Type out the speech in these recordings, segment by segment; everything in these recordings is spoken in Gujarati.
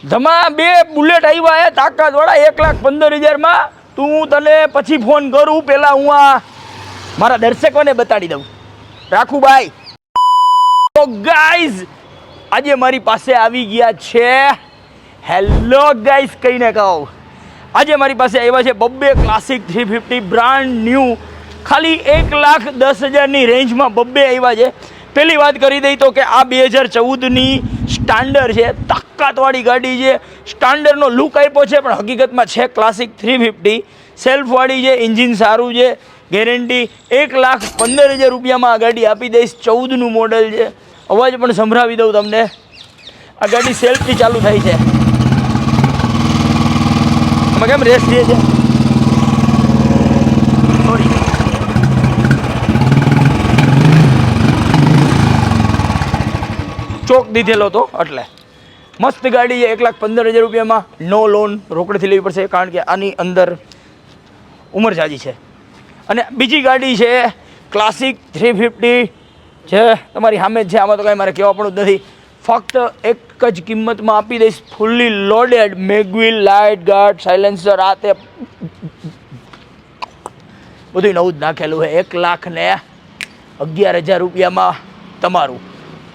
જમા 2 બુલેટ આવ્યા હે તાકાતવાળા 1,15,000 તું તને પછી ફોન કરું, પેલા હું આ મારા દર્શકોને બતાડી દઉં. રાખું ભાઈ. તો ગાઈઝ આજે મારી પાસે આવી ગયા છે. હેલો ગાઈઝ કહીને કહું, આજે મારી પાસે આવ્યા છે બબ્બે ક્લાસિક 350 બ્રાન્ડ ન્યૂ, ખાલી 1,10,000ની રેન્જમાં બબ્બે આવ્યા છે. પહેલી વાત કરી દઈ તો કે આ 2014ની સ્ટાન્ડર્ડ છે, તાકાતવાળી ગાડી છે. સ્ટાન્ડર્ડનો લુક આપ્યો છે પણ હકીકતમાં છે ક્લાસિક 350. સેલ્ફવાળી છે, એન્જિન સારું છે, ગેરંટી. 1,15,000 રૂપિયામાં આ ગાડી આપી દઈશ. 14નું મોડલ છે. અવાજ પણ સંભળાવી દઉં તમને. આ ગાડી સેલ્ફથી ચાલુ થાય છે. આમાં કેમ રેસ દે છે? સોરી, ચોક દીધેલો તો એટલે. મસ્ત ગાડી છે. 1,15,000 રૂપિયામાં. નો લોન, રોકડેથી લેવી પડશે કારણ કે આની અંદર ઉંમર જાજી છે. અને બીજી ગાડી છે ક્લાસિક 350 છે, તમારી સામે જ છે. આમાં તો કાંઈ મારે કહેવા પણ જ નથી. ફક્ત એક જ કિંમતમાં આપી દઈશ, fully loaded મેગવિલ, light guard, silencer, આ તે બધું નવું જ નાખેલું છે. 1,11,000 રૂપિયામાં તમારું.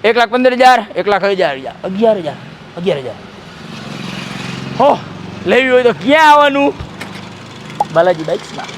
1,15,000, 1,11,000, 11,000. હો, લેવી હોય તો ક્યાં આવવાનું? બાલાજી બાઇક્સમાં.